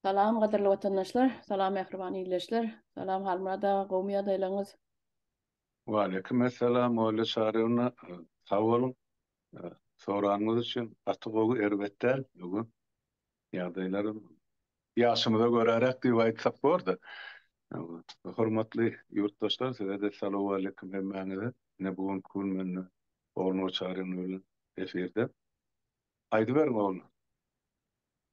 Salam gaderli vatandaşlar, salam ährbany ýyleşler, salam halmada gowmy adaýlaryňyz. Waleykümselam, ola çaryna sag bolun. Soraňyz üçin gaty erbetden bugün ýagdaýlarym ýaşymyza görärek diýip aýtsak boldy. Hormatly ýurtdaşlar, size de salam aleykum hemmäňize. Ne bugün kun menne orno çaryny bilen eferde. Aýdy berme oğlum.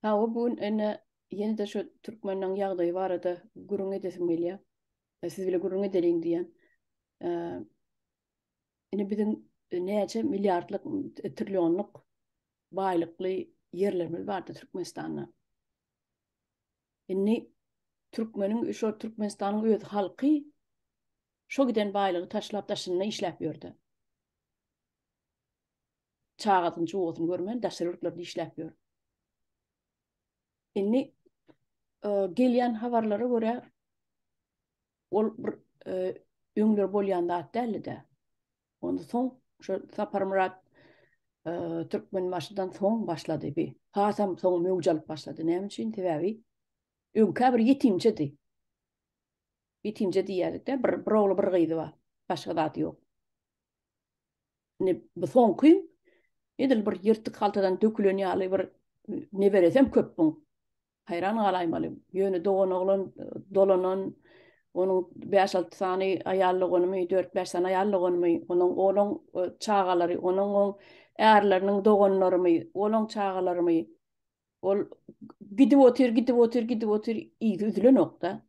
Ha o bugün ene yeni de şu Türkmenliň ýagdaýy barada gurrun edesim gelýär. Siz bile gurrun edeliň diýen. Ene biziň näçe milliardlyk, trilyonluk baýlykly ýerlerimiz bardy Türkmenistanda. Ene Türkmeniň şu Türkmenistanyň öz halky şo giden baýlygy taşlap taşynyna işläp ýördi. Çağatyn çoğutyn görmän daşyryklarda işläp ýör. Ene gelýän habarlara görä ol bir öňler bolýanda däldi. Onda soň şu Saparmurat Türkmen başydan soň başlady bir. Hasam soň möwjalyp başlady. Näme üçin täbäbi? Öňkä bir ýetimçedi. Ýetimçe diýerdik-de, bir ogly bir gyzy bar. Başga zat ýok. Ne bu soňky edil bir ýyrtyk haltadan dökülen ýaly bir ne beresem köp bu. Hayran galaýmaly. Ýöne dogan oglan dolanan onun 5-6 sany aýallygonymy, 4-5 sany aýallygonymy, onun çağalary, onun ärleriniň doganlarymy, onun çağalarymy, ol gidip otyr, iýdi üzülen okda.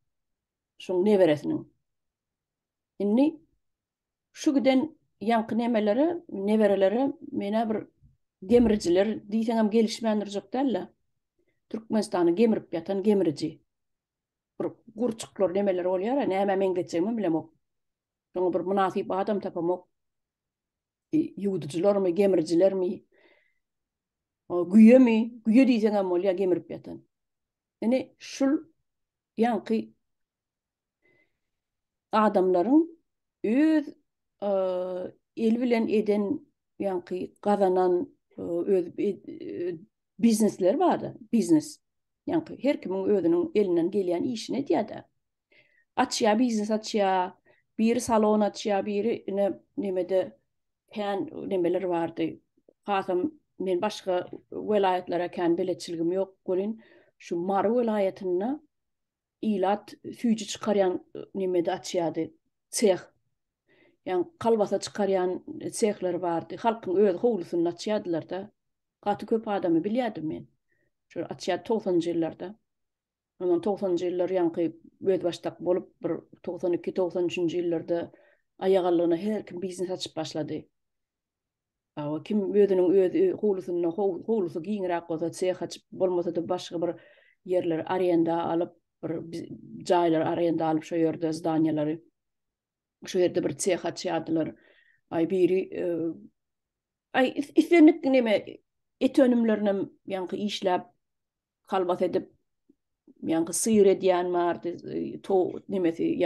Şoň neberesiniň. Inni şu giden ýanky nemeleri, nebereleri mena bir gemirjiler diýseňem gelişmändir jok däl. Türkmenistany gemirip ýatan gemirji. Bir gurçuklar nemeler bolýar, näme men geçeňmi bilemok. Şoň bir munasyp adam tapamok. Ýuwdujylarmy, gemirjilermi? Güýe diýseňem bolýar gemirip ýatan. Ene şul ýanky adamlaryň öz el bilen eden ýanky gazanan öz biznesler bardy. Biznes. Ýanky her kimiň özüniň elinden gelýän işine diýär. Açýa biznes açýa, biri salon açýa, biri nemede ken nemeler bardy. Hasam men başga welaýatlara ken bileçiligim ýok bolin. Şu Mary welaýatyna ilat süýji çykarýan nemede açýady. Çeх. Yani kalbasa çykarýan çehler bardy. Halkyň öz howlusyny açýadylar da. Gaty köp adamy bilýärdim men. Şu açýa 90-njy ýyllarda. Ondan 90-njy ýyllar ýanky öz başdak bolup bir 92-93-njy ýyllarda aýagalygyna her kim biznes açyp başlady. Kim özüniň öz howlusyny howlusy giňirek bolsa çeh açyp bolmasa da başga bir ýerler arenda alyp bir jaýlar arenda alyp şo ýerde zdaniýalary şu ýerde bir çeh açýardylar. Ay biri islendik neme et önümlerini ýanky işläp kalbat edip ýanky syr edýän bardy, to nemesi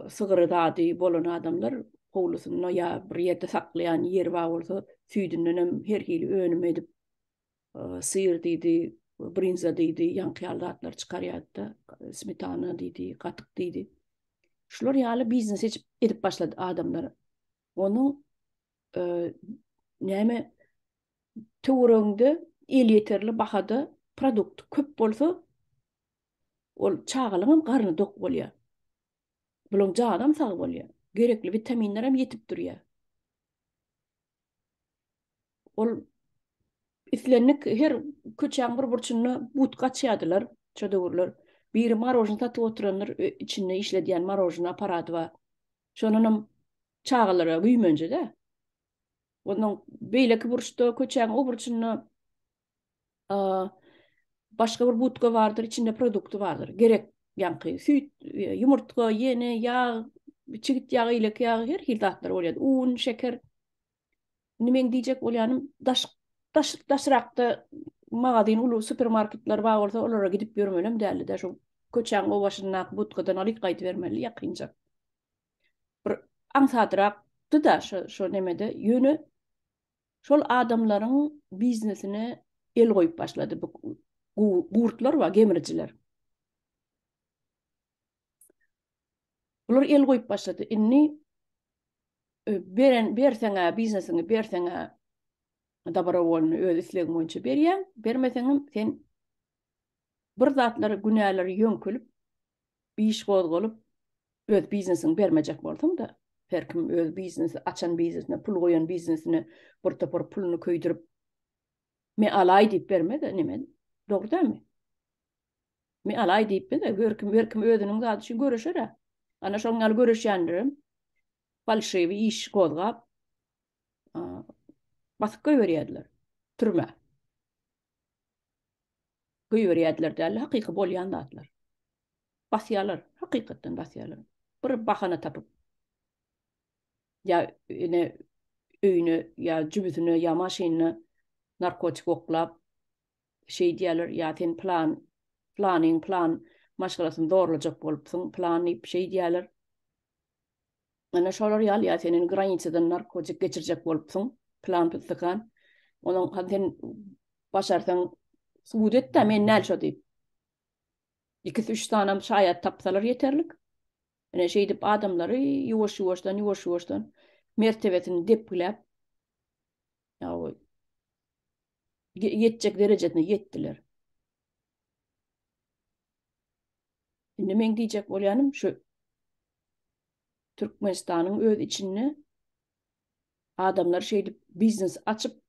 sygyry dady bolan adamlar howlusyny ýa bir ýerde saklaýan ýer bar bolsa süýdünden her hili önüm edip syr diýdi, brinza diýdi, ýanky ýaldatlar çykarýardy, smetana diýdi, gatyk diýdi. Şular ýaly biznes edip başlady adamlar. Onu näme töwrüňde el ýeterli bahada produkt köp bolsa ol çağalyň garny dok bolýar. Bulan jagam sag bolýar. Gerekli vitaminler hem ýetip durýar. Ol islennik her köçäň bir burçyny butka açýadylar, çadagurlar. Bir marojna satyp oturanlar içinde işledýän marojna aparaty bar. Şonunam çağalara güýmenje de. Onun beýleki burçda köçäň o burçyny başga bir butka bardyr, içinde produkty bardyr. Gerek ýanky süýt, ýumurtga, ýene, ýağ, çigit ýagy, ilek ýagy, her hil zatlar bolýar. Un, şeker. Nimeň diýjek bolýanym, daşrakda magazin, ulu supermarketler bar bolsa, olara gidip ýörmelem däl-de. Şu köçäň o başynak butkadan alyp gaýty bermeli ýakynjak. Bir ansadrakdy da şo nemede ýöne. Şol adamlaryň biznesine el goýup başlady. Gurtlar var, gemiriciler. Bular el koyup başladı. Inni bersene biznesini bersene dabarawolunu öz islegin boyunça berýän. Bermeseňim sen bir zatları günäleri ýönkülüp iş gozgalyp öz biznesini bermejek bolsaň da her kim öz biznesi açan biznesine pul goýan biznesine bir topar pulunu köýdürip me alay diýip berme de nime dogry dämi? Me alay diýip de her kim özüniň zady üçin göreşer. Ana şoňal göreşýändirim falşewi iş gozgap basyp goýberýärler. Türme. Goýberýärler däl, hakyky bolýan zatlar. Basýarlar, hakykatdan basýarlar. Bir bahana tapyp ya ine öýüne ya jübüsüne ya maşynyny narkotik oklap şey diýerler ya sen plan maşgalasyny doğrulajak bolupsyň planyp şey diýerler. Ana şolar ýaly ya senin granitsadan narkotik geçirjek bolupsyň plan tutsakan onuň sen başarsaň subut et de men näl şo diýip 2-3 tane şaýat tapsalar yeterlik. Ene şey dip adamlary ýuwaş-ýuwaşdan mertebetini depgilep ya yetjek derejesine yetdiler. Indi men diýjek bolýanym şu Türkmenistanyň öz içinde adamlar şey dip biznes açyp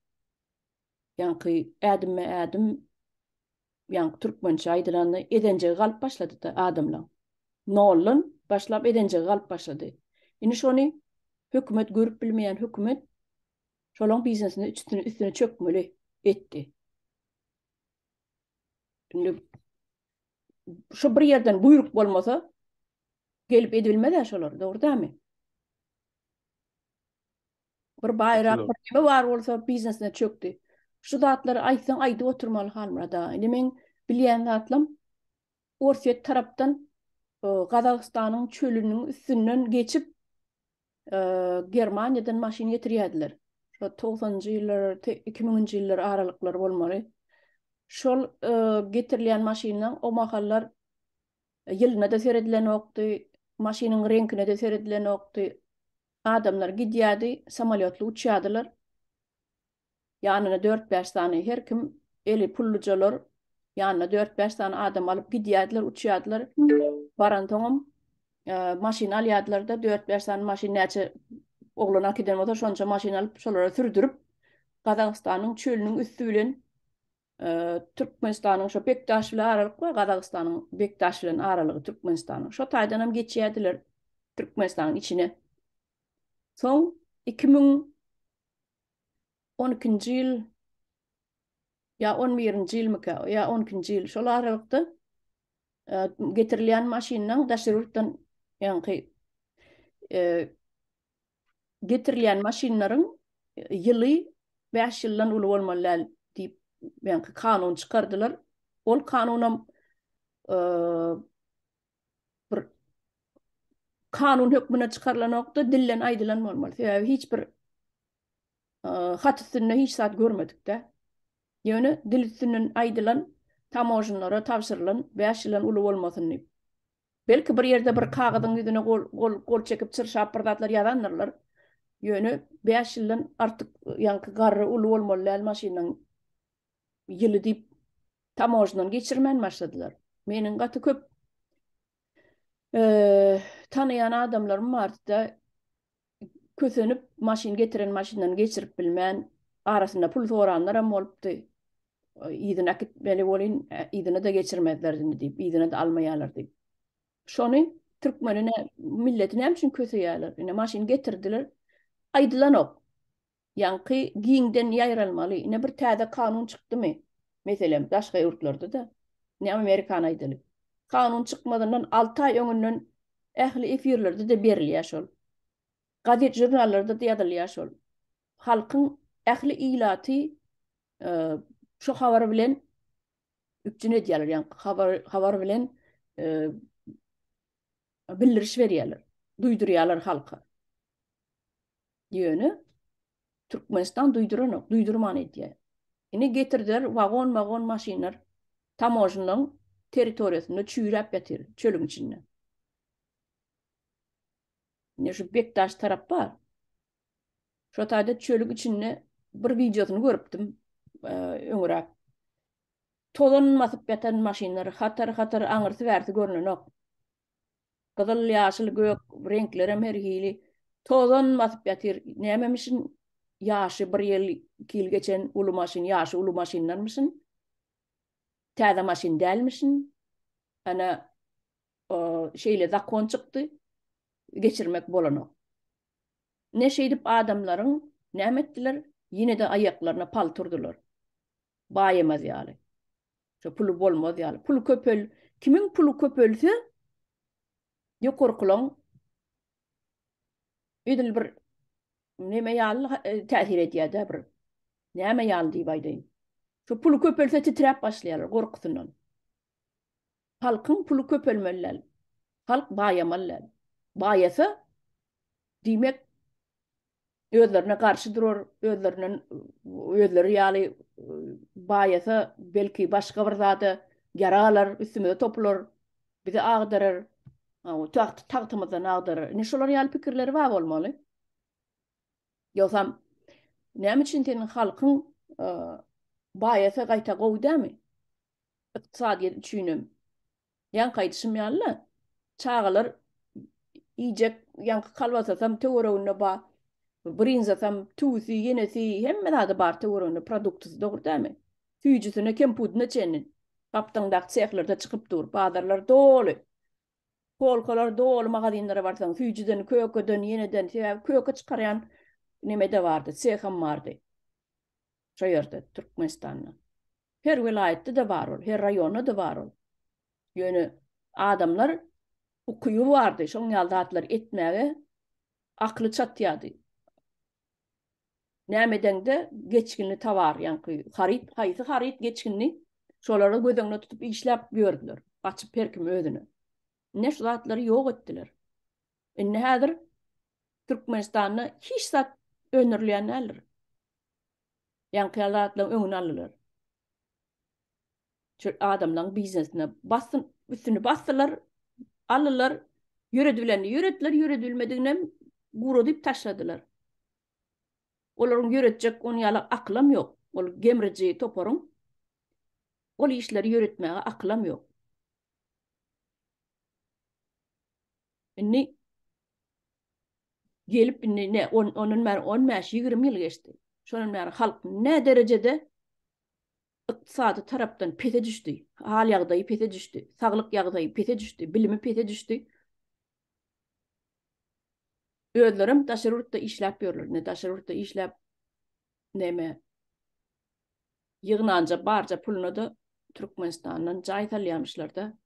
ýa-ni ädim ýa-ni türkmençe aýdylany edenje galyp başlady da adamlar. Nollan başlap edenje galyp başlady. Indi şonu hökümet görüp bilmeýän hökümet şolaň biznesini üstüne çökmeli etdi. Indi şu bir yerden buyruk bolmasa gelip edilmedi şolar, dogry dämi? Bir bayrak problemi bar bolsa biznesine çökdi. Şu zatları aýtsaň aýdyp oturmaly halmara da. Indi men bilýän zatlam Orset tarapdan Gazagystanyň çölüniň üstünden geçip Germaniýadan maşyn getirýärdiler. Şo 90-njy ýyllar, 2000-njy ýyllar aralyklary bolmaly. Şol getirilýän maşynyň o mahallar ýylyna da seredilen okdy, maşynyň renkine de seredilen okdy. Adamlar gidýärdi, samolyotla uçýardylar. Ýanyna 4-5 tane her kim eli pullujalar ýanyna 4-5 tane adam alyp gidýärdiler, uçýardylar. Baran toňam maşyna alýardylar da 4-5 tane maşyn näçe oglana giden bolsa şonça maşyn alyp şolara sürdürüp Gazagystanyň çölüniň üstü bilen Türkmenistanyň şo Bektaş bilen aralyk we Gazagystanyň Bektaş bilen aralygy Türkmenistanyň şo taýdanam geçýärdiler Türkmenistanyň içine. Soň 2012-nji ýyl ya 11-nji ýylmyka ya 12-nji ýyl şol aralykda getirilýän maşynyň daşyrykdan ýa-ni getirilýän maşynlaryň ýyly 5 ýyldan uly bolmaly diýip ýa-ni kanun çykardylar. Ol kanunam bir kanun hökmüne çykarylan okda dillen aýdylan bolmaly. Sebäbi hiç bir hat üstünde hiç zat görmedik de. Ýöne dil üstünden aýdylan tamojnlara tapşyrylan 5 ýyldan uly bolmasyn diýip. Belki bir ýerde bir kagadyň ýüzüne gol çekip çyrşap bir zatlar ýazandylar. Ýöne 5 ýyldan artyk ýa-ni garry uly bolmaly maşynyň ýyly diýip tamojnadan geçirmän başladylar. Meniň gaty köp tanıyan adamlarım vardı da kösönüp maşin getiren maşinden geçirip bilmän arasında pul soranlar bolupdy. Ýygyna gitmeli bolyn, ýygyna da geçirmediler diýip, ýygyna da almaýarlar diýip. Şonu Türkmenine milletine hem için kösöýärler. Ine maşin getirdiler. Aýdylan ok. Ýa-ni giňden ýaýralmaly. Ine bir täze kanun çykdymy? Meselem başga ýurtlarda da. Ne Amerikan aýdyly. Kanun çykmadan 6 ay öňünden ähli efirlerde de berilýär şol. Gazet jurnallarda da ýazylýar şol. Halkyň ähli ilaty şu habar bilen üçüne diýerler, ýa-ni habar bilen bildiriş berýärler, duýdurýarlar halka. Ýöne Türkmenistan duýduran ok, duýdurman edýär. Ine getirdiler wagon maşynlar. Tamojnyň territoriýasynda çüýräp ýatyr çölüň içinde. Ne şu Bektaş tarap bar. Şo taýda çölüň içinde bir videosyny görüpdim. Öňürä. Tozan masyp ýatan maşinalary hatar aňyrty berdi görnenok. Gyzyl, ýaşyl, gök renklerem her hili. Tozan masyp ýatyr. Nämemişin ýaşy bir ýyl 2 ýyl geçen uly maşin, ýaşy uly maşinlarmyşyn? Täze maşin dälmişin? Ana şeýle zakon çykdy. Geçirmek bolanok. Ne şeýdip adamlaryň näme etdiler? Ýine de aýaklaryna paltyrdylar. Baýamaz ýaly. Şo pulu bolmaz ýaly. Pul köpöl. Kimin pulu köpölse ýokurkylaň edil bir näme ýaly täsir edýär bir. Näme ýaly diýip aýdyn. Şo pulu köpölse titrep başlaýarlar gorkusundan. Halkyň pulu köpölmeler. Halk baýamalar. Baýasa diýmek özlerine karşı durur, özleri ýaly baýasa belki başga bir zady yaralar, üstüme toplar, bizi agdarar, tagtymyzdan agdarar. Ne şolar ýaly pikirleri bar bolmaly. Ýogsam näme üçin senin halkyň baýasa gaýta gowdamy? Ykdysadyýet üçinem. Ýan gaýtysym ýaly. Çağalar iyicek ýanky kalbasasam töweregine ba. Brinzatam, tuzi, yenesi, hemme da bar töweregine produkty dogry dämi? Tüýjüsine kempudna çenin. Kaptaňdak çäklerde çykyp dur, bazarlar doly. Kolkalar doly, magazinlere barsaň, tüýjüden, kökeden, yeneden, köke çykarýan nemede bardy, çäham bardy. Şo ýerde Türkmenistanda. Her vilayetde de bar ol, her raýonda da bar ol. Ýöne adamlar ukuýu bardy, şoň ýaldatlar etmäge akly çatýady. Nämeden de geçkinli tavar, ýa-ni harit, haýsy harit geçkinli şolary gözüňde tutup işläp ýördiler. Açyp herkim özüne. Ne şu zatlary ýok etdiler. Inne häzir Türkmenistanyny hiç zat önürleýän näler. Ýa-ni zatlaryň öňüne aldylar. Şu adamlaryň biznesine basyn, üstüne basdylar, aldylar, ýöredilmediginden gurudyp taşladylar. Olaryň ýöretjek onu ýaly aklam ýok. Ol gemriji toparyň. Ol işleri ýöretmäge aklam ýok. Inni gelip ne onun mer 15-20 ýyl geçdi. Şonun mer halk ne derejede ykdysady tarapdan pete düşdi. Hal ýagdaýy pete düşdi. Saglyk ýagdaýy pete düşdi. Bilimi pete düşdi. Özlerim taşerurtda işläp ýörler. Ne taşerurtda işläp neme ýygnanca barja puluny da Türkmenistandan jaý salýarmyşlar da.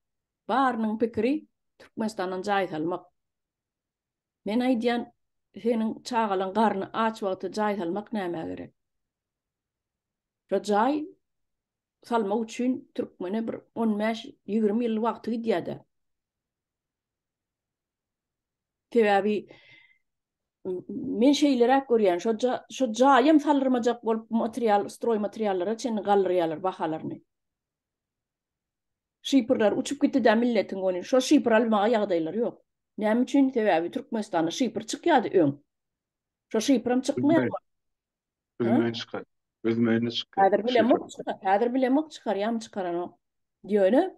Barynyň pikiri Türkmenistandan jaý salmak. Men aýdýan senin çağalan garny aç wagty jaý salmak näme gerek? Şo jaý salmak üçin Türkmene bir 15-20 ýyl wagty gidýärdi. Tebabi men şeýlerek görýän, şo jaýym salyrmajak bolup material, stroy materiallara çen galeriýalar bahalaryny. Şypyrlar uçup gitdi de milletiň goni. Şo şypyr almaga ýagdaýlary ýok. Näme üçin? Tebabi Türkmenistanda şypyr çykýardy öň. Şo şypyrym çykmaýar. Özümen çykar. Özümen çykar. Häzir bilemok çykar, ýam çykaran. Diýöne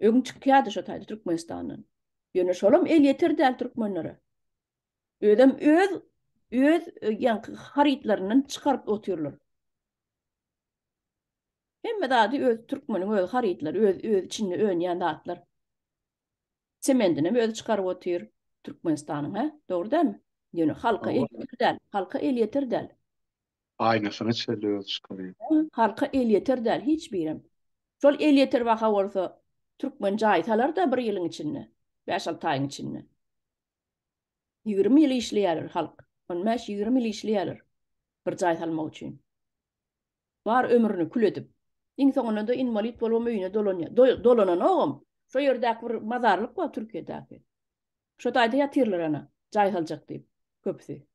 öň çykýardy şo taýda Türkmenistandan. Ýöne şolum el ýetirdi türkmenlere. Ödem öz ýa-ni haritlarynyň çykaryp otyrlar. Hemme dady öz türkmeniň öz haritlary, öz içinde öňýän datlar. Semendine öz çykaryp otyr Türkmenistanyň, ha? Dogry dämi? Ýöne halka el ýetirdi. Aýnasyny çelýär çykarýar. Halka el ýetirdi hiç birim. Şol el ýetir waka bolsa türkmen jaýtalar da bir ýylyň içinde, 5-6 aýyň içinde. 20 ýyl işleýär halk. 15-20 ýyl işleýär bir jaý salmak üçin. Bar ömrüni kül edip. Iň soňunda da invalid bolup öýüne dolanan ogam. Şo ýerdäki bir mazarlyk bar Türkiýedäki. Şo taýda ýatyrlar ana, jaý saljak diýip köpüsi.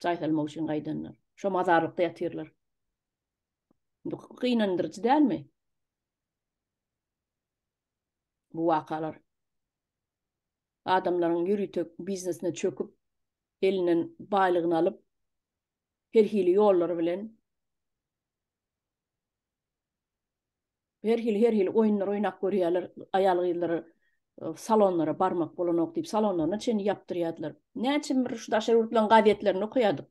Jaý salmak üçin gaýdanlar. Şo mazarlykda ýatyrlar. Bu gynandyrjy dälmi? bu wakalar. Adamlaryň ýürütek biznesine çöküp, elinden baýlygyny alyp, her hili ýollar bilen, her hili oýunlar oýnap görýärler, aýal gyzlary salonlara barmak bolanok diýip salonlaryna çeni ýapdyrýardylar. Näçe bir şu daşary urtlan gazetlerini okuýardyk.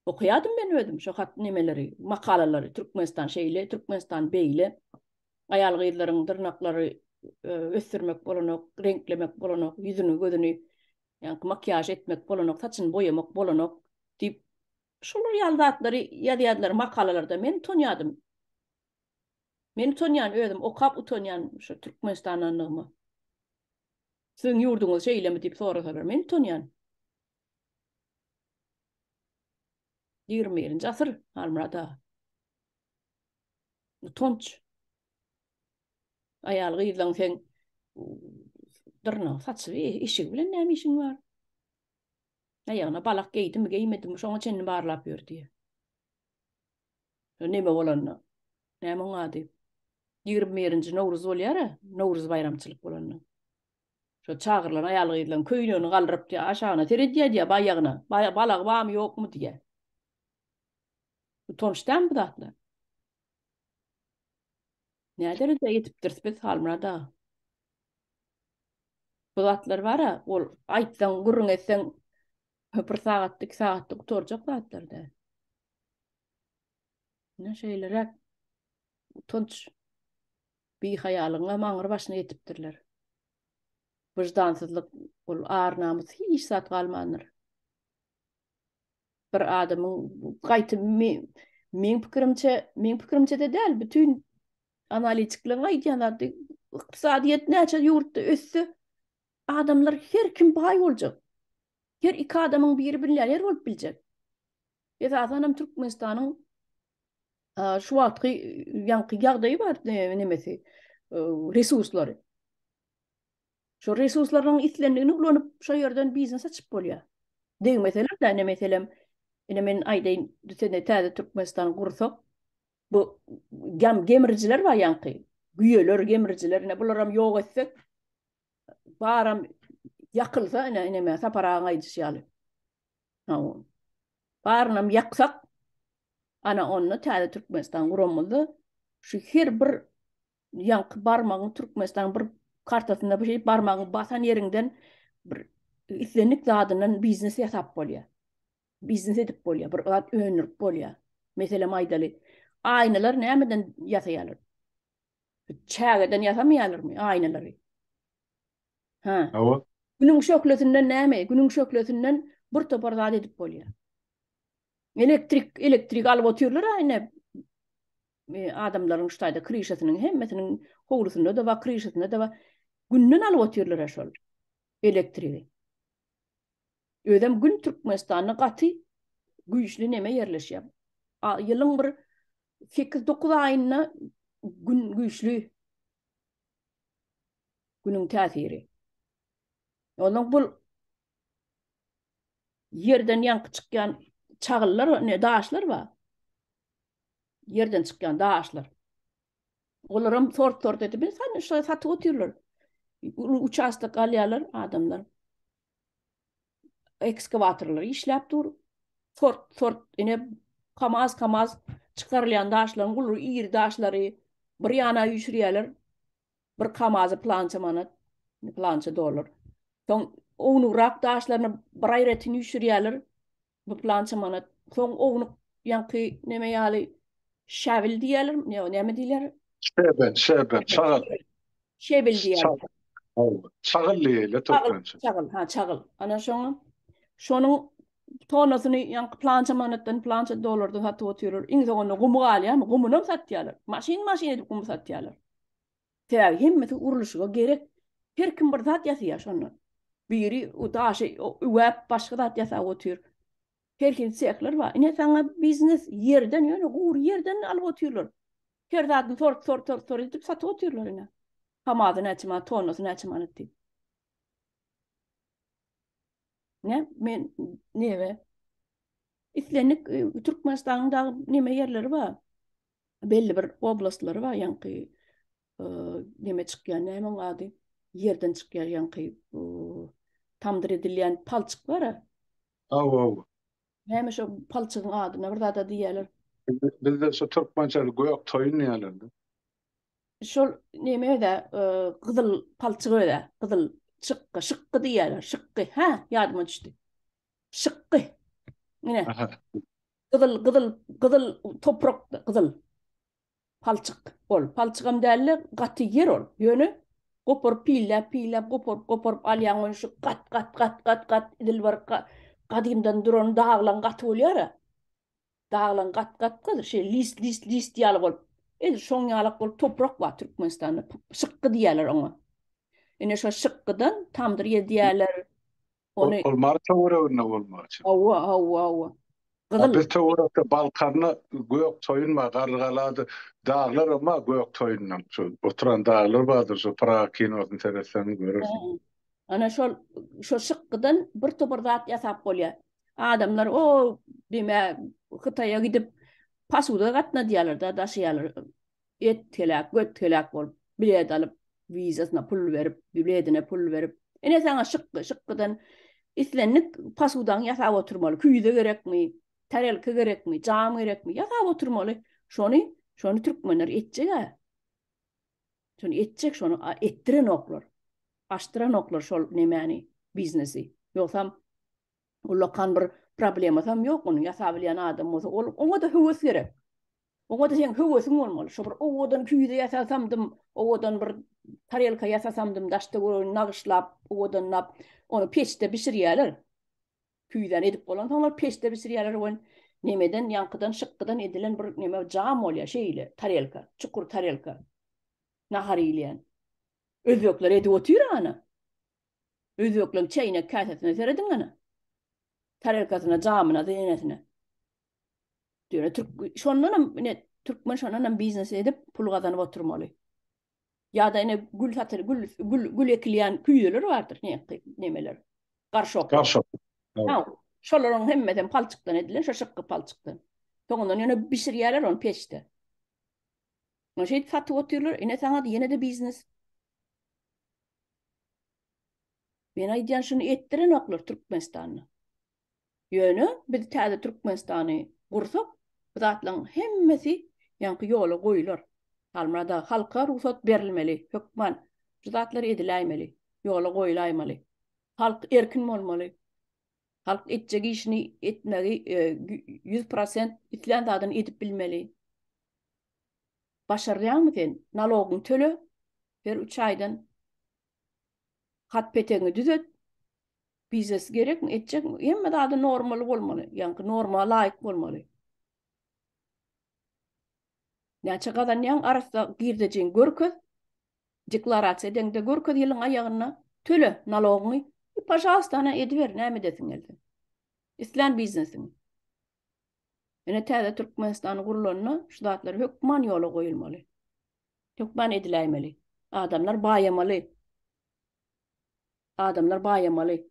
Okuýardym men özüm şu hat nimeleri, makalalary, Türkmenistan şeýle, Türkmenistan beýle, aýal gyzlaryň dyrnaklary ösdürmek bolanok, renklemek bolanok, ýüzüni gözüni ýa-ni makyaj etmek bolanok, saçyny boýamak bolanok diýip şolar ýaly ýazýardylar makalalarda. Men tonýadym. Meni tonýan özüm okap utonýan şu Türkmenistanlygymy. Siziň ýurduňyz şeýlemi diýip sorasalar, meni tonýan. 20-nji asyr Almyrada. Utonç. Aýal gyzlaň sen dyrnak saçy işi bilen näme işiň bar? Aýagyna balak geýdimi, geýmedimi, şoňa çenini barlap ýördi. Näme bolanna? Näme ňady? 21-nji Nowruz bolýar, Nowruz bayramçylyk bolanna. Şo çagyrlan aýal gyzlaň köýnegini galdyryp aşagyna teredýär diýe baýagyna. Balag bamy ýokmy diýe. Utonçdan bu zatlar. Nädere de ýetipdir biz Almyrada. Bu zatlar bara, ol aýtsaň, gurrun etseň bir sagatlyk, 2 sagatlyk oturjak zatlarda. Ne şeýlerek utonç bir hayalyňa maňyr başyna ýetipdirler. Wyjdansyzlyk, ol ar namys hiç zat galmandyr. Bir adamyň gaýty men pikirimçe de däl, bütün analitikler aýdýanlar, ykdysadyýet näçe ýurtda össe, adamlar her kim baý boljak. Her iki adamyň biri bilýär bolup biljek. Esasanam Türkmenistanyň şu wagtky ýanky ýagdaýy bar, nemesi, resurslary. Şu resurslaryň itlendigini ulanyp şo ýerden biznes açyp bolýar. Deň meselem da, meselem, ine men aýdaýyn, düzende täze Türkmenistan gursak, bu gemirjiler bar ýanky, güýeler, gemirjiler, ne bularam ýok etsek, baram yakılsa, ine saparağa aýdysýaly. Barnam yaksak, ana onu täze Türkmenistan guramyldy. Şu her bir ýanky barmagyň Türkmenistan bir kartasynda bir şey barmagyň basan ýerinden bir islenlik zadynyň biznes ýasap bolýar. Biznes edip bolýar, bir zat önürip bolýar. Meselem aýdaly, aýnalar nämeden ýasaýarlar? Çägeden ýasamýarlarmy aýnalary? Ha. Hawa. Günüň şökletinden näme? Günüň şökletinden bir topar zat edip bolýar. Elektrik alyp otyrlar aýna adamlaryň ştaýda kryşasynyň hemmesiniň howlusynda da we kryşasynda da günden alyp otyrlar şol elektrigi. Ödem gün Türkmenistanyň gaty güýçli neme ýerleşýär. Ýylyň bir 8-9 aýyna gün güýçli günüň täsiri. Onuň bul yerden ýanky çykýan çagıllar, daşlar bar. Yerden çykýan daşlar. Olaram sort edip, sen şu satyp otyrlar. Uçastak alýarlar adamlar. Ekskavatorlar işläp dur. Sort ine kamaz çıkarılan daşlaryň gulu iri daşlary bir ýana ýüşürýärler. Bir kamazy plança dolar. Soň onurak daşlaryny bir aýratyn ýüşürýärler. Bu plança manat. Soň onu ýanky neme ýaly şäbil diýerler, näme diýerler? Şebet, çağıl. Şebil diýerler. Çağıl diýerler Türkmençe. Çağıl. Ana şonuň tonasyny ýanky plança manatdan plança dolardan satyp otyrlar. Iňde onu gumu galýar, gumuny satýarlar. Maşin edip gumu satýarlar. Täze hemmeti uruluşyga gerek. Her kim bir zat ýasýar şonu. Biri o daşy web başga zat ýasap otyr. Her kim sekler bar. Ine saňa biznes yerden ýöne gur yerden alyp otyrlar. Her zatny sort edip satyp otyrlar ine. Hamazy näçe tonasy näçe manat diýip. Men nebe? İslenlik Türkmenistanyň da neme ýerleri bar. Belli bir oblastları bar ýanky neme çıkýan, näme gady? Yerden çıkýan ýanky tamdyr edilýän palçyk bar. Aw. Näme şo palçygyň adyna bir zada diýerler. Bizde şu Türkmençe goýak toýun ýalardy. Şol neme de gyzyl palçygy öde, gyzyl şıkkı, şıkkı diýerler, şıkkı. Ha, ýadyma düşdi. Şıkkı. Mine, Aha. gyzyl toprak, gyzyl palçyk bol. Palçygam däli gaty yer ol. Ýöne gopur pillep gopur alýan şu gat edil bar gadymdan duran dağlan gaty bolýar. Dağlan gat şey list ýaly bol. Şoň ýalyk bol toprak bar Türkmenistanda. Şıkkı diýerler oňa. Ene şo şıkkydan tamdyr ýediýärler. Onu Ol marka wara bolmagy. Awa. A Gyzyl. biz töwrekde balkarny goýak toýunma gargalady dağlar ama goýak toýundan şu oturan dağlar bardyr şu Praga kinosyny seretsen görürsin. Ana şo şıkkydan bir topar zat ýasap bolýar. Adamlar o dime Hytaýa gidip pasuda gatna diýerler da daşýarlar. Et telak, göt telak bolup bilet alyp wizasyna pul berip, biletine pul berip. Ene saňa şıkkydan islenlik pasudan ýasap oturmaly. Küýde gerekmi? Tarelka gerekmi? Jam gerekmi? Ýasap oturmaly. Şonu türkmenler etjek. Şonu etjek, şonu etdiren oklar. Aştıran oklar şol nemäni biznesi. Ýoksam ullakan bir problema sam ýok onu ýasap bilýän adam bolsa oňa da höwes gerek. Oňa da sen höwesiň bolmaly. Şo bir owadan küýde ýasasamdym, owadan bir tarelka ýasasamdym, daşda nagşlap, owadan nap, onu peçde pişirýärler. Küýden edip bolan taňlar peçde pişirýärler on nemeden ýankydan şıkkydan edilen bir neme jam bolýar şeýle tarelka, çukur tarelka. Nahar eýleýän. Özbekler edip otyr ana. Özbekler çeýne käsesine serediň ana. Tarelkasyna jamyna da enesine. Diýene şondan ne türkmen şondan biznes edip pul gazanyp oturmaly. Ya da ene gül satır, gül ekilýän küýdeler bardyr, nemeler. Garşok. Ha, şolaryň hemmeden palçykdan edilen, şo şıkkı palçykdan. Soňundan ýene pişirýärler onu peçde. Onu şeýle satyp otyrlar, ene saňa ýene de biznes. Ben aýdýan şunu etdiren oklar Türkmenistanyny. Ýöne biz täze Türkmenistany gursak, bu zatlaryň hemmesi ýanky ýola goýular. Almada halka ruhsat berilmeli, hökman şu zatlar ediläýmeli, ýola goýulaýmaly. Halk erkin bolmaly. Halk etjek işini etmegi 100% islen zadyny edip bilmeli. Başarýarmy sen? Nalogyň tölü her 3 aýdan hat peteňi düzet. Biznes gerekmi, etjekmi? Hemme zady normal bolmaly, ýanky normal laýyk bolmaly. Näçe gadan ýan arasda girdijiň görköz, deklarasiýa edende görköz ýylyň aýagyna tölü nalogyny, paşawsta ediber, näme desin elde. İslam biznesini. Ene täze Türkmenistany gurulanyna şu zatlar hökman ýola goýulmaly. Hökman ediläýmeli. Adamlar baýamaly. Adamlar baýamaly.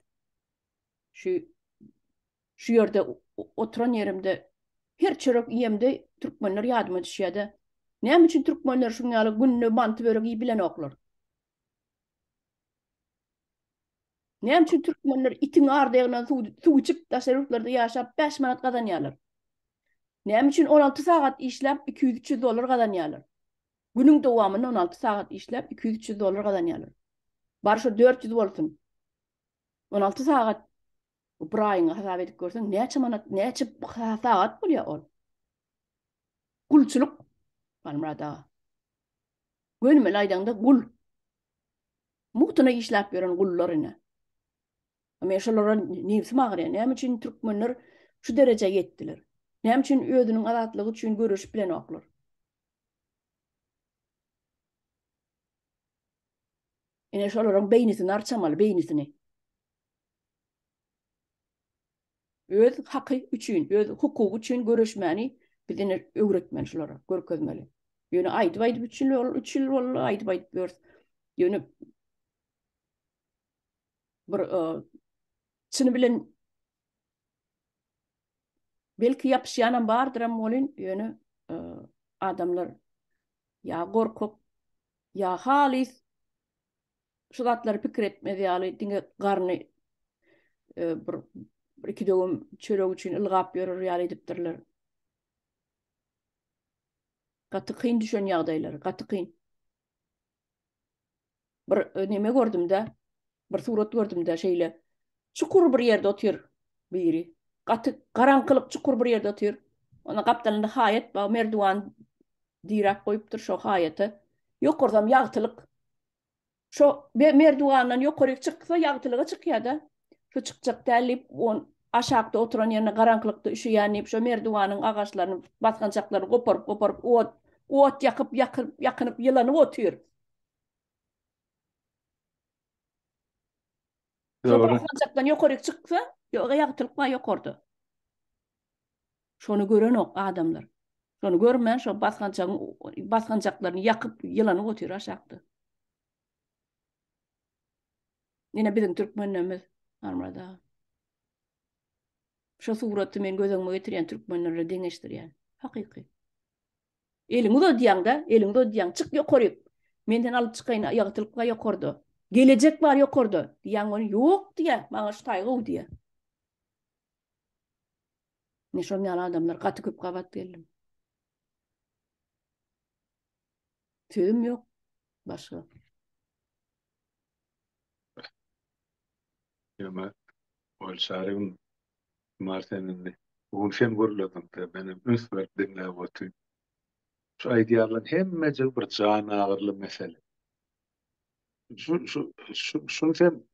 Şu ýerde oturan ýerimde her çörek ýemde türkmenler ýadyma düşýärdi. Näme üçin türkmenler şuňaly günne manty börek ýyp bilen oklar? Näme üçin türkmenler itiň ardagyndan suw içip daşaryklarda ýaşap 5 manat gazanýarlar? Näme üçin 16 sagat işläp 200-300 dolar gazanýarlar? Günüň dowamyny 16 sagat işläp 200-300 dolar gazanýarlar. Bar şu 400 bolsun. 16 sagat bir aýyňa hasap edip görseň näçe manat, näçe sagat bolýar ol? Gulçuluk barmada. Gönmel aýdanda gul. Muhtuna işläp beren gullaryna. Men şolara nimsi magrýan, näme üçin türkmenler şu derejeye ýetdiler? Näme üçin özüniň azatlygy üçin görüş bilen oklar? Ene şolaryň beýnisini arçamaly, beýnisini. Öz haky üçin, öz hukuky üçin görüşmäni bizini öwretmeli şolara, görkezmeli. Ýöne aýdyp 3 ýyl bol aýdyp gör. Ýöne bir çyny bilen belki ýapyşýanam bardyr bolyn, ýöne adamlar ýa gorkok Ya halis şu zatları pikir etmedi ýaly diňe garny bir iki dögüm çörek üçin ılgap ýörer ýaly edipdirler. Gaty kyn düşen ýagdaýlar, gaty kyn. Bir neme gördüm-de, bir surat gördüm-de şeýle. Çukur bir ýerde otyr biri. Gaty garaňkylyk çukur bir ýerde otyr. Ona gapdalynda haýat ba merdiwan diýrak goýupdyr şo haýaty. Ýokurdam ýagtylyk. Şo merdiwandan ýokary çyksa ýagtylyga çykýar-da. Şo çykjak dälip on aşakda oturan ýerine garaňkylykda üşüýänip şo merdiwanyň agaçlaryny basgançaklary goparyp ot ýakyp ýylanyp otyr. Şo Doğru. basgançakdan ýokary çyksa ýagtylyk ba ýokardy. Şonu gören ok adamlar. Şonu görmän şo basgançaklaryny ýakyp ýylanyp otyr aşakda. Ine bizim türkmenlerimiz armada. Şo suraty men gözüňe getirýän türkmenlerle deňeşdirýän. Hakyky. Eliňi de diýäň-da, eliňi de diýäň, çyk ýokary. Menden alyp çykaýyn, ýagtylykga ýokardy. Gelecek bar ýokardy. Diýäň ony ýok diýä, maňa şu taýgy diýä. Ne şo ýaly adamlar gaty köp gabat geldim. Tüüm ýok başga. Ýa-ma bolşarym Martin'in bu sen görledin de benim ünsürt dinläp otyr. Şu aýdýarlar hemmece bir jan agyrly mesele. Şunu sen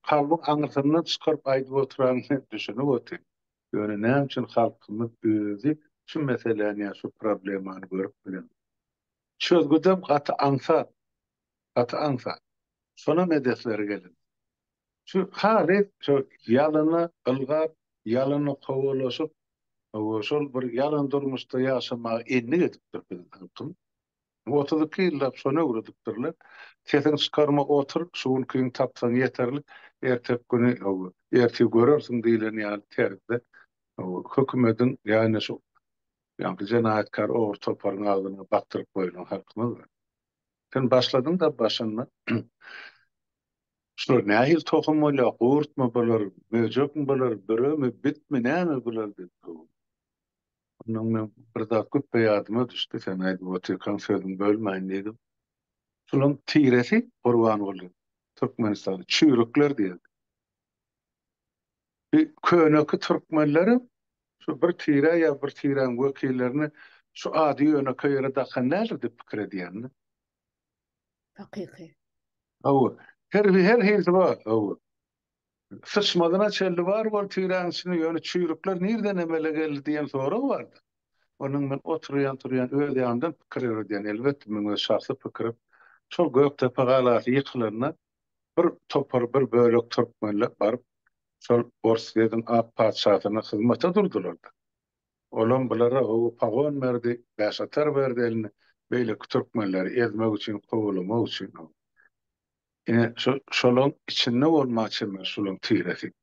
kalbyň aňyrtyndan çykaryp aýdyp oturanyny düşünip otyr. Ýöne näme üçin halkymyz özi şu meseleni şu problemany görüp bilen. Çözgüdem gaty ansa. Sona medesleri gelin. Şu halet şu yalanı ılgap, yalanı kovalaşıp, şol bir yalan durmuşda yaşama enni edipdir bizim halkym. 30 ýyllap şona uğradypdyrlar. Sesen çıkarma otur, şuun kıyın tapsan yeterlik, ertep günü erti görersin diýilen ýaly teride. Hökümetin ýani şu ýa-ni jenaýatkar owur toparyň aldyna baktyryp goýulan halkymyz var. Sen başladyň da başynda şol nähil tohum bolar, gurtma bolar, möjek mi bolar, böremi, bitmi, näme bolar diýip. Ondan men bir zat köp ýadyma düşdi, sen aýdyp oturýan sözüň bölmäň diýdim. Şolun tiresi Gurban boldy. Türkmenistan çüýrükler diýildi. Köneki türkmenleri şu bir tire ýa bir tireň wekillerini şu ady ýöne ýere dakanlar diýip pikir edýänler. Hakyky. Aw, her herde bar. Aw. Sıçmadyna çelli bar bol tireň içine ýöne çüýrükler nirden emele geldi diýen soraw bardy. Onuň men oturýan öz ýandan pikir edýän elbetde men öz şahsy pikirim. Şol Göktepe galaty ýykylaryna bir topar bir bölek türkmenler barıp şol Orusiyanyň ak padşahyna hyzmata durdular. Olan bulara o pagon berdi, başatar berdi eline. Beýle türkmenleri ezmek üçin, gowulamak üçin. Ine şolun içinde bolmaçy şolun tiresi.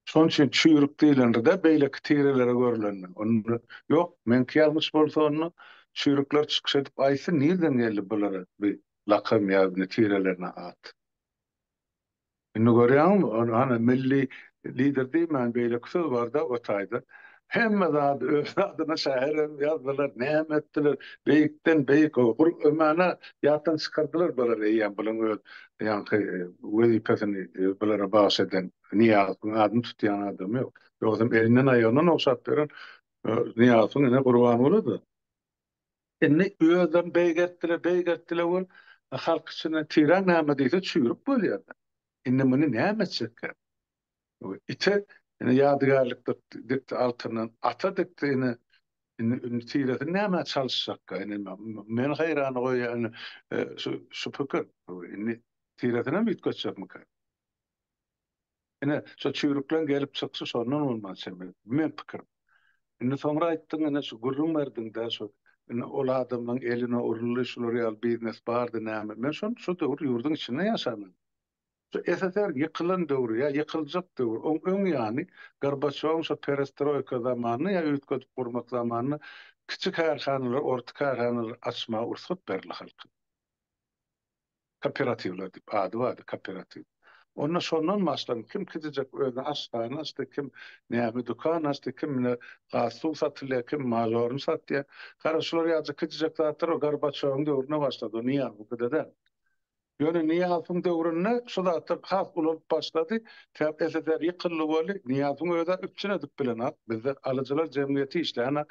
Şoň üçin çüýrük diýilende beýle tirelere görülenler. Onu ýok, men ýalňyş bolsa onu çüýrükler çykyş edip aýsy nirden geldi bulara bir lakam ýa-da tirelerine at. Indi görýärmi? Onu hani milli lider diýmän beýle söz bar da o taýda. Hemme zat öz adyna şäherim ýazdylar, näme etdiler, beýikden beýik ömana ýatdan çykardylar bular ýa bulan öz ýa-ni wezipesini bulara baş eden Niýazyň adyny tutýan adam ýok. Ýogsa elinden aýagyna oňşap beren Niýazyň ene Gurban bolady. Indi özden beýgetdiler bol halk içine tiran näme diýse çüýrük bolýar. Indi muny näme çeker? İte yani ýadygarlykda dikti altından ata diktiğini indi tireti näme çalışacak? Yani men hayran goýan şu pikir. Indi tiretine mi ýetgeçjekmi? Ine şu çüýrüklen gelip çyksa şondan bolmaz men pikirim. Indi soňra aýtdyň ene şu gurrun berdiň-de şu ol adamyň eline urulyşlar ýaly biznes bardy näme. Men şu döwür ýurdun içinde ýaşadym. SSR yıkılan dövrü ya yıkılacak dövrü. Ön yani Gorbaçov'un şu perestroika zamanı ya ülke kurmak zamanı küçük karhanalar, orta karhanalar açmaya ursat berli halkı. kooperativler dip adı vardı, kooperativ. Onna şondan başlan kim gidecek öyle aşağına açtı, kim näme dukan açtı, kim ne gasu satılıyor, kim majorun satıyor. Karşılar yazık gidecek zatlar o Gorbaçov'un dövrüne başladı. Niye bu kadar da? Yöne Niyaz'ın dövrüne şu zatlar has olup başladı. Tep eser yıkıllı böyle Niyaz'ın öyle üçüne dip bilen at. Bizde alıcılar cemiyeti işleyen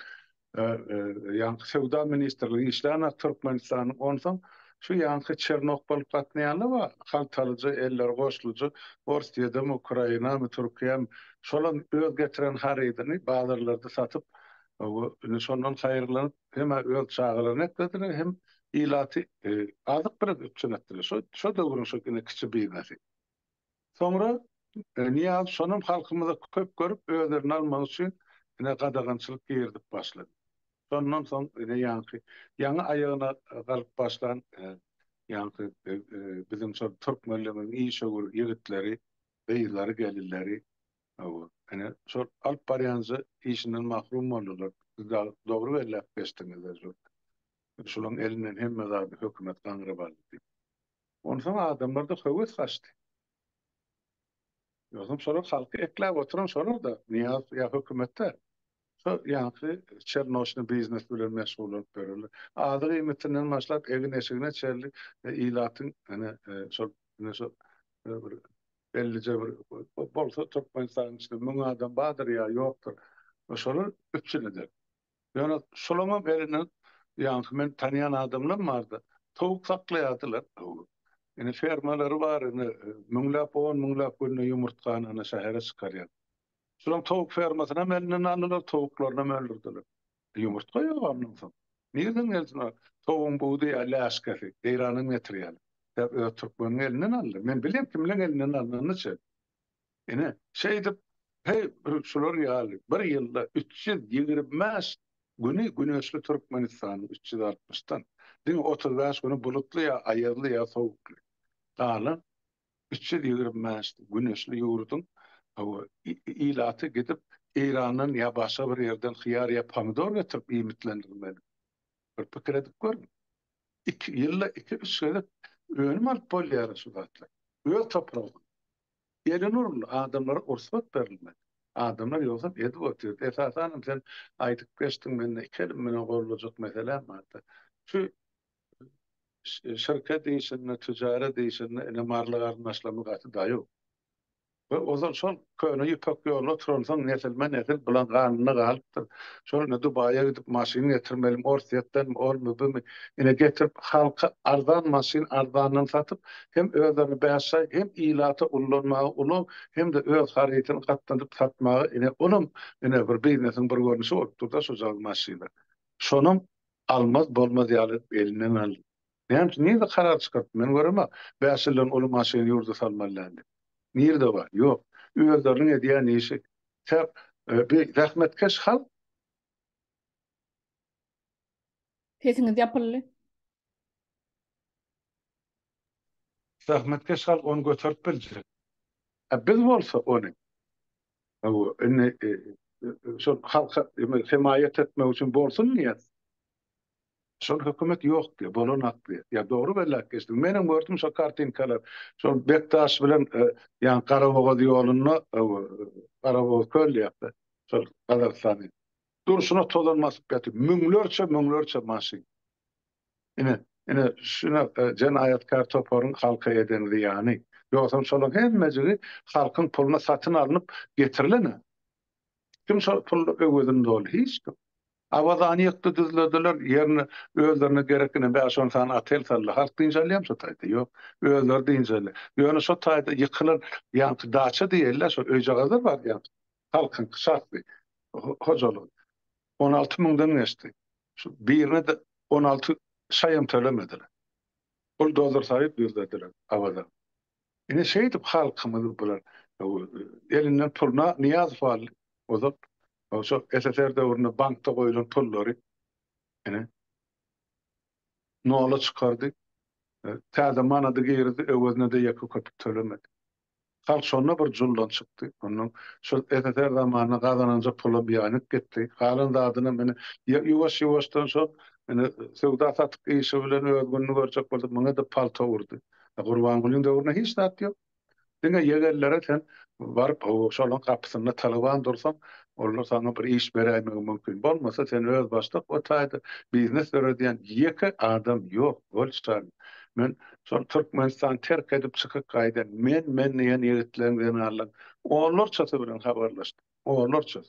yankı Sevda Ministerliği işleyen Türkmenistan'ın ondan şu yankı Çernobıl katliamı var. Haltalıcı, eller koşlucu, Orstiye'de mi, Ukrayna mı, Türkiye mi? Şolan öz getiren haridini bazılarda satıp sondan hayırlanıp hem öz çağılarını eklediler hem ilatı azık bırak üçün ettiler. Şu dövrün şu güne küçü bilmesi. Sonra Niyaz sonun halkımıza köp görüp özlerini almak için yine qadağançılık girdip başladı. Sondan son yankı yanı ayağına kalıp başlan yankı bizim son Türk milletinin iyi şogur yigitleri, beyleri, gelirleri yani son alp baryanzı işinden mahrum oldular. Siz de doğru ve laf bestiniz. Şunun elinden hem mezarı hükümet kanırı vardı. Ondan sonra adamlar da hıvıs kaçtı. Yoksa sonra halkı eklep oturan sonra da niyaz ya hükümette yankı Çernoş'un biznes bilen mesul olup görülür. Adı kıymetinden başlap evin eşiğine çerli ilatın hani bir bellice bir bolsa Türkmenistan'ın içinde mün adam badır ya yoktur. O sonra üçünüdür. Yani Solomon elinden yankı men tanıyan adamlar vardı. Tavuk saklayadılar. Yani fermaları var. Münlap on, münlap günü yumurtkanını şehre çıkarıyor. Şuram tavuk fermasına melinden alırlar, tavuklarına öldürdüler. Yumurta yok anlamsın. Nereden geldin o? Tavuğun buğdu ya, laşkası, İran'ın materyali. Türkmen'in elinden aldı. Ben biliyorum kimden elinden aldığını şey. Yani şey de, hey, şular yağlı. Bir yılda 325 güneşli Türkmenistan'ın 360'tan. Değil mi? 35 günü bulutlu ya, ayarlı ya, soğuklu. Dağılın 325 güneşli yurdun o ilatı gidip İran'ın ya başka bir yerden hıyar ya pomidor getirip imitlendirmeli. Bir fikir edip görün. 2 yılla 2-3 sene önüm alıp bol yarısı zatlı. Öyle toprağı. Yerin urul adamlara ursat verilmedi. Adamlar yoksa edip oturuyor. Esasen sen aytıp geçtin benimle kelimene olacak mesela madde. Şu şirket değişimine, ticaret değişimine, ene marlı anlaşlamı katı da yok. Ve o zaman son köyüne yüpek yoluna turansan nesilme nesil bulan kanını kalıptır. Sonra Dubai'ye gidip maşini getirmelim, orsiyetten mi, olmu, bu mu? Yine getirip halka arzan maşin arzanını satıp hem özlerini beğensay, hem ilatı ullanmağı ulun, hem de öz hariyetini katlanıp satmağı, yine onun yine bir biznesin bir görünüşü oldu da sözal maşini. Şonun almaz, bolmaz yani elinden aldı. Yani niye de karar çıkarttı? Ben göremem. Beğensilen olu maşini yurda salmalılardı. Nirde var? Yok. Üyelerin ediyen işi. Tep bir rahmetkeş hal, Sesiniz yapılı. rahmetkeş hal onu götürüp bilecek. Biz olsa onu, o enne şu halka himayet etmek için bolsun niye? Şol hükümet yok diye, bolon aklı. Ya doğru belli kestim. Benim gördüm şu kartinkalar. Şol Bektaş bilen yani Karabağ yolunu Karabağ köl yaptı. Şol Kazakistan'ı. Duruşuna tolanması betip. Münglerçe maşin. Yine şuna cenayetkar toparın halka edenli yani. Yoksa şolun hemmecigi halkın puluna satın alınıp getirilene. Kim şol pul öwüdün dolu hiç kim. Avazany ýykdy düzlediler yerine özlerine gerekene be şon sana atel salla. Halk diňjelýär şo taýda ýok. Özleri diňjelýär. Ýöne şo taýda ýykylan ýa-da daça diýerler şo öýjagazlar bar ýa. Halkyň şartly. Hojaly 16 müňden geçdi. Şu birine de 16 şaýam tölemediler. Ol dolar saýyp düzlediler awada. Ine şeýdip halkymyzy bular elinden pulna niyaz fal. Ozap şo SSR döwründe bankda goýulan pullary ine nola çıkardy. Täze manady girdi, öwezine de ýaky köpük tölemedi. Halk şonda bir juldan çykdy. Onuň şu SSR zamanına gazananca pula biýanyp getdi. Galan zadyna meni ýuwaş-ýuwaşdan şo meni sowda satyp işi bilen özgünlüğü görjek boldy. Muňa da palto urdy. Gurban Gulyň döwrüne hiç zat ýok. Diňe ýegerlere sen baryp şolaň kapysyna talaban dursaň, onlar sana bir iş berýärmegi mümkin bolmasa sen öz başlyk o taýda biznes öredýän ýeke adam ýok. Bolşan. Men şol Türkmenistan terk edip çykyp gaýdan men ýene ýigitlerim bilen onlar çata bilen habarlaşdy. Onlar çata.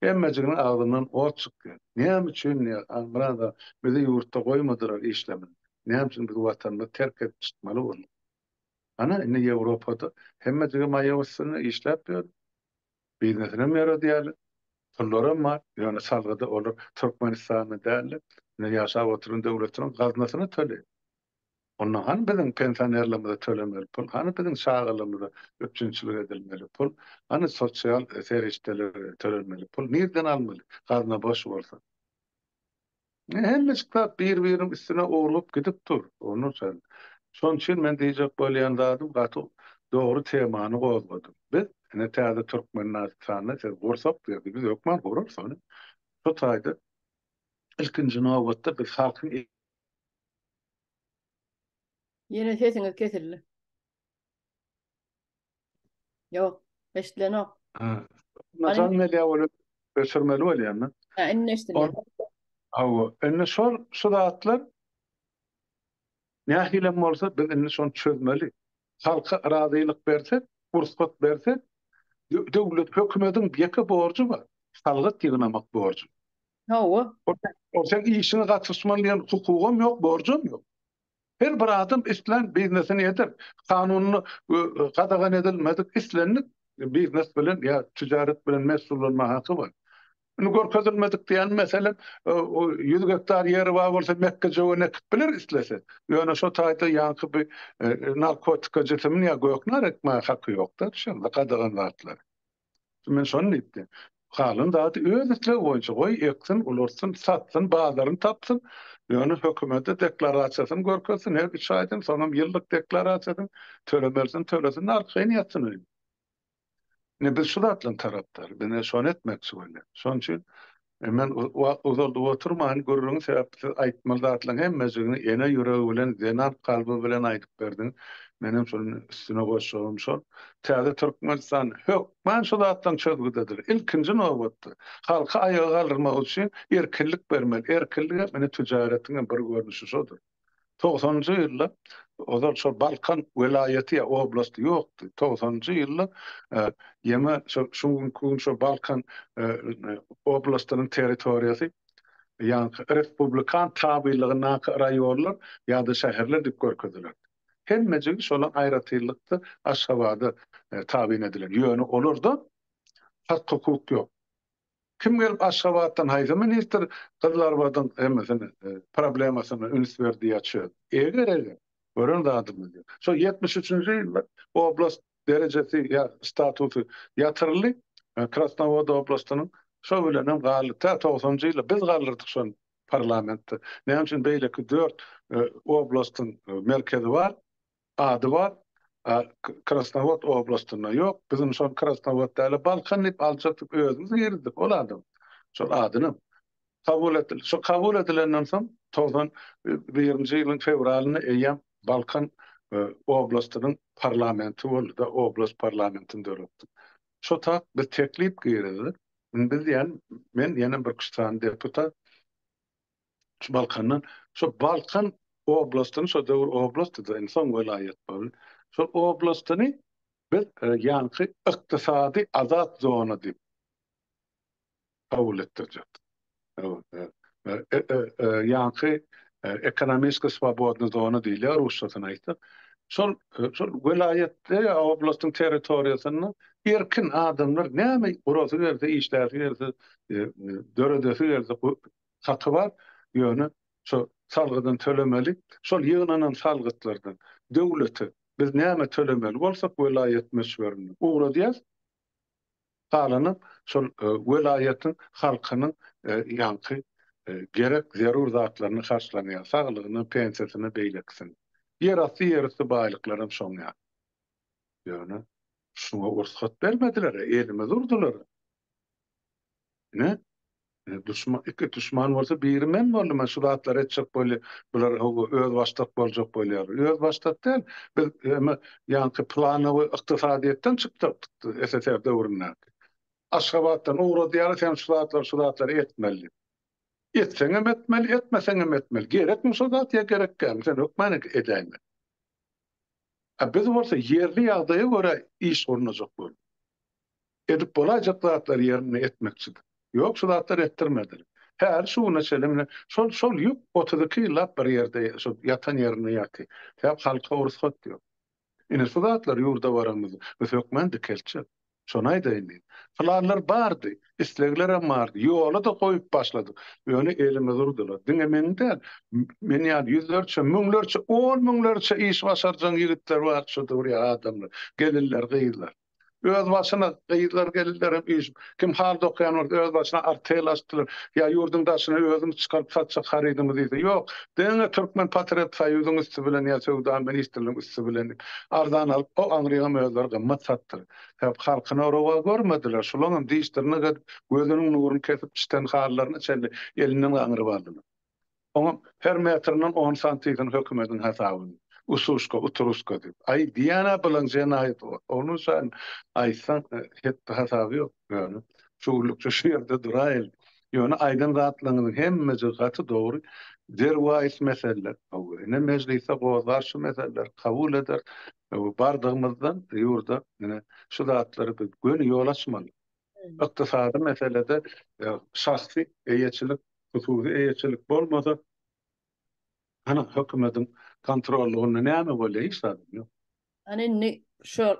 Emmejiginiň agzyndan ot çykdy. Näme üçin burada bizi ýurtda goýmadylar işlemin. Näme üçin biz watanyny terk edip çykmaly boldy? Ana indi Ýewropada hemmejigi maýawasyny işläp ýör. Biznesine mera diýerler. Turlaram var. Ýöne salgyda olar Türkmenistanyň däli. Ne ýaşap oturan döwletiniň gaznasyny töler. Ondan han biziň pensionerlerimize tölemeli pul, hani biziň şagylymyza öpçünçilik edilmeli pul, hani sosial serişdelere tölemeli pul. Nerden almaly? Gazna boş bolsa. Hemmesi bir-birim üstüne oğurlup gidip dur. Onu sen. Şon için men diýjek bolýan zadym gaty dogry temany gozladym. Biz ene täze Türkmenistanyna sen gorsak diýdi. Biz ökmen gorursan. Şu taýda ilkinji nowatda biz halkyň Yine sesiniz kesildi. Yok. Eşitlenok. nazan media bolup ösürmeli bolýan. Enne eşitlen. Hawa enne şu zatlar nähilem bolsa biz enne şonu çözmeli. Halka razylyk bersek, gursat bersek, döwlet hökümetiň ýeke borjy bar. Salgyt ýygnamak borjy. Hawa. O sen işine gatnaşmalyň hukugum ýok, borjum ýok. Her bir adam islen biznesini eder. Kanununy gadagan edilmedik islenip biznes bilen ya ticaret bilen mesul bolma haky bar. Unu görkezilmedik diýen meselen o 100 hektar ýeri bar bolsa Mekke jogyna bilir islese. Ýöne şo taýda ýanky bir narkotika jetimin ýa göknar etme haky ýokda. Şonda gadagan zatlar. Men şonu diýdim. Halyn zady öz islew boýunça goý eksin, ularsyn, satsyn, bazaryny tapsyn. Ýöne hökümete deklarasiýasyny görkezsin, her 3 aýdan soňra ýyllyk deklarasiýasyny tölemelsin, arkaýyny ýatsyn. Ne biz şu zatlaryň tarapdary, ben şonu etmekçi bolýar. Şoň üçin men uzalda oturman görürüň sebäpsiz aýtmaly zatlaryň hemmesini ene ýüregi bilen, zenat kalby bilen aýdyp berdiň. Menem şonu üstüne goşýarum şol. Täze Türkmenistan hökmen şu zatdan çözgüdedir. İlkinji nowbatda halka ayağa kaldırmak üçin erkinlik bermeli. Erkinlik meni tijaretiň bir görnüşi şodur. 90-njy ýyllar ozal şol Balkan welaýaty ýa oblasty ýokdy. 90-njy ýyllar ýeme şu Balkan oblastynyň territoriýasy ýa-ni respublikan tabylygyna raýonlar ýa-da şäherler diýip görkezdiler. Hemmejigi şolan aýratylykda Aşgabatda tabiň edilen ýöne olurda hak hukuk ýok. Kim gelip Aşgabatdan haýda minister Kızlarbadan hemmesini problemasyny üns berdi ýaçy. Eger görün zadymy diýer. Şo 73-nji ýylda oblast derejesi ýa statuty ýatyrly Krasnovodda oblastynyň şo bilenem galyta 90-njy ýylda biz galyrdyk şol parlamentde. Näme üçin beýleki 4 oblastyň merkezi bar, ady bar. Krasnovod oblastyna ýok. Bizim şol Krasnovodda Balkan diýip alçatyp özümiz girdik. Ol adam. Şol adyny kabul edildi. Şo kabul edilenden soň 91-nji ýylyň fevralyny eýýän Balkan oblastynyň parlamenti boldy da oblast parlamentini döretdi. Şo tak biz teklip girdi. Biz men ýene bir kuştan deputat şu Balkandan şu Balkan oblastyny şu döwür oblastyda insan welaýat bar. Şu oblastyny biz ýanky ykdysady azat zona diýip kabul etdirjek. Ýanky ekonomik swobodna zona diýilýär rusçasyna aýtsak. Şol welaýatda oblastyň territoriýasyny erkin adamlar näme urasy berse, işläsi berse, döredesi berse haky bar. Ýöne şo salgydan tölemeli. Şol ýygnanan salgytlardan döwleti biz näme tölemeli bolsak welaýat meşwerini ugra diýär. Galanyp şol welaýatyň halkynyň ýanky gerek zerur zatlaryny karşılanýar, saglygyny, pensiýasyny beýleksin. Ýerasy baýlyklaryň şoňa. Ýöne şuňa ursat bermediler, elime durdular. Ne? iki düşman bolsa biri men boldum. Sudatlar etjek bolýar. Bular öz başdak boljak bolýar. Öz başdak değil. Biz ýa-ni planowy ykdysadiýetden çykdyk. SSR döwründe. Aşgabatdan uğra diýär sen sudatlar etmeli. Etseňem etmeli, etmeseňem etmeli. Gerek mi sudat ya gerek gelme. Sen ökmeni edäýme. Biz bolsa yerli ýagdaýa görä iş gorunajak bol. Edip bolajak zatlar ýerine etmekçidir. Ýok sudatlar ettirmediler. Her şu meselem şol ýok 32 ýyllap bir ýerde şo ýatan ýerine ýaty. Täp halka urusat diýär. Ine sudatlar ýurda baramyz. Biz hökmen dikelçi. Şonu aýdaýyn. Planlar bardy, islegler hem bardy. Ýola da goýup başlady. Ýöne elime durdular. Diňe mende men ýa yüzlerçe, müňlerçe, 10 müňlerçe iş başarjan ýigitler bar şu döwre adamlar. Gelirler, gyýylar. Öz başına gyýylar gelirler hem iş. Kim halda okuyan öz başına artel açdylar. Ya ýurdun daşyna özüm çykaryp satsa harydymy diýdi. Ýok, deňe türkmen patriot faýyzyň üstü bilen ýa söwda ministrligiň üstü bilen ardan alyp o aňrygam özler gymmat satdyr. Hep halkyna orowa görmediler. Şolaňam diýişdirine gözüniň nuruny kesip çytan harlaryny çeldi. Elinden aňryp aldylar. Oňa her metrinden 10 santiýetini hökümetiň hasabyny. Usuşka, uturuska diýip. Ay diýana bilen jenaýet onu sen aýsan het hasaby ýok. Ýöne şuwlukça şu ýerde duraýl. Ýöne aýdyn zatlarynyň hemmesi gaty dogry derwäis meseleler. Ne meclise gozar şu meseleler kabul eder. Bardygymyzdan ýurda ýene şu zatlary biz gönü ýol açmaly. Ykdysady meselede şahsy eýetçilik, hususi eýetçilik bolmasa ana hökümetiň kontrolüne näme bolýar işler? Hani ne şu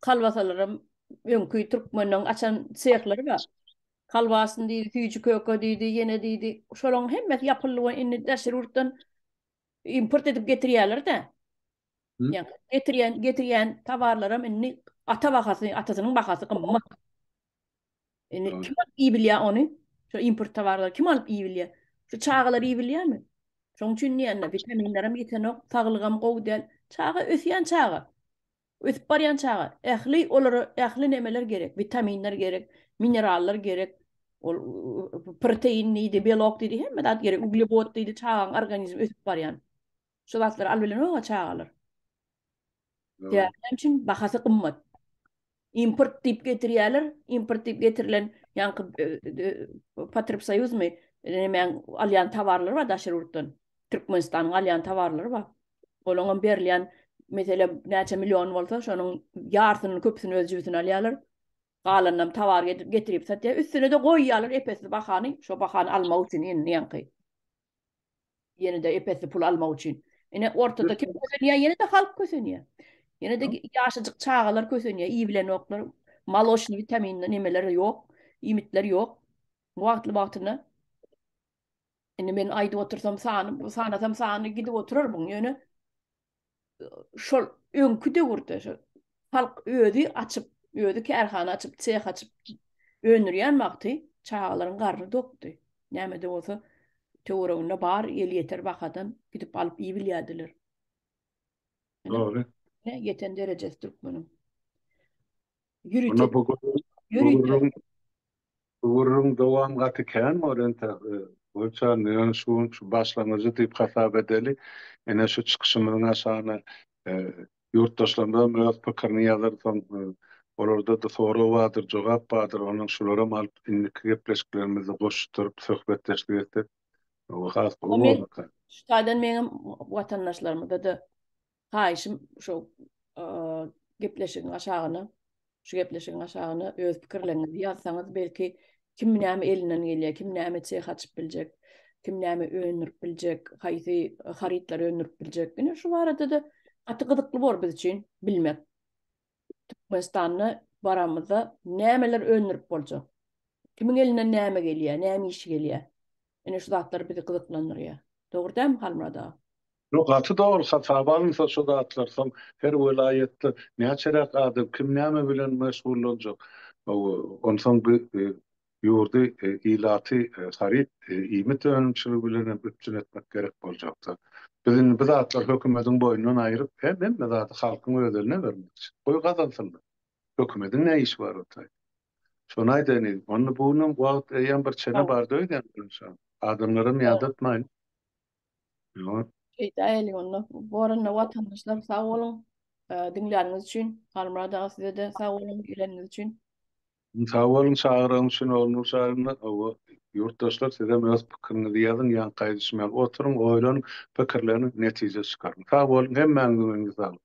kalvasalarım önkü Türkmeniň açan seyakları var. Kalvasın diýdi, tüýjü köke diýdi, ýene diýdi. Şolaň hemme yapylýan inni daşururdan import edip getirýärler de. Yani getirýän tawarlarym inni ata bahasy, atasynyň bahasy gymmat. Kim iyi bilýär onu? Şu import tawarlar kim alyp iyi bilýär? Şu çağalar iyi bilýärmi? Şoň üçin ýene vitaminlerim ýetenok, taglygam gowdal. Çağa ösýän çağa. Ösüp barýan çağa. Ähli olary, ähli nemeler gerek, vitaminler gerek, minerallar gerek. Ol protein diýdi, belok diýdi, hemme dat gerek, uglebot diýdi, çağaň organizmi ösüp barýan. Şu zatlar albilen o çağalar. Diýär, hem üçin bahasy gymmat. Import diýip getirýärler, import diýip getirilen ýa-ni Patriot Soýuzmy, men alýan tawarlar bar daşururdan. Türkmenistanyň alýan tawarlary bar. Olaňa berilýän mesela näçe milyon bolsa, şonuň ýartynyň köpüsini öz jübütüne alýarlar. Galanam tawar getirip satýar, üstüne de goýýarlar epesli bahany, şo bahany almak üçin ýene ýene de epesli pul almak üçin. Ene ortada kim kösenýär, ýene de halk kösenýär. Ýene de ýaşajyk çağalar kösenýär, iyi bilen oklar, maloşny vitaminler nemeleri ýok, imitler ýok. Wagtly ene men aýdyp otursam sanasam sany gidip oturar bu ýöne. Şol öňkü döwürde şu halk özi açyp, özi kärhana açyp, çeх açyp önürýän wagty çağalaryň garry dokdy. Näme de bolsa töwereginde bar el ýeter wagtdan gidip alyp iyi bilýärdiler. Doğru. Yeten derecesi Türkmenim. Ona bugurun dowam gatyken orenta bolsa näme şu başlangıcı diýip hasap edeli. Ene şu çykyşymyň aşagyna ýurtdaşlarymdan öz pikirini ýazarsam olarda da soru bardyr, jogap bardyr. Onuň şulara alyp indiki gepleşiklerimizi goşduryp söhbetleşdik etdik. O has bolmaly. Şaýdan meňim watandaşlarymda da haýşym şu gepleşigiň aşagyna, şu gepleşigiň aşagyna öz pikirlerinizi ýazsaňyz belki kim näme elinden gelýär, kim näme çeх açyp biljek, kim näme öňürüp biljek, haýsy haritlar öňürüp biljek. Ine şu barada da aty gyzykly bor biz üçin bilmek. Türkmenistanyň baramyzda nämeler öňürüp boljak? Kimiň elinden näme gelýär, näme iş gelýär? Ine şu zatlar bizi gyzyklandyrýar. Dogry däm Halmurada? Yok atı doğru sabalyň şu zatlarsam her welaýetde näçerek adam kim näme bilen meşgul boljak. Onsoň bir ýurdy ilaty harit iýmit önümçiligi bilen bütçün etmek gerek boljakda. Biz zatlar hökümetiň boýundan aýryp hem zat halkyň özeline bermek. Goý gazansynlar. Hökümetiň ne işi bar otay? Şonu aýdany. Onu bunun wagt eýen bir çene Sağ ol. bar diýdi. Adamlarym ýadatmaýyn. Ýa, Eýdäýeli onu. Bu arada vatandaşlar sağ olun. Dinlediğiniz için. Harmara da size de sağ olun. İleniz için. sag bolun, çagyryň üçin olmuş aýdyna. Ýurtdaşlar sizem öz pikirini diýäň, ýa-ni gaýdyşmaly oturuň, oýlanyň, pikirlerini netije çykaryn. Sag bolun, hemmäňize sag.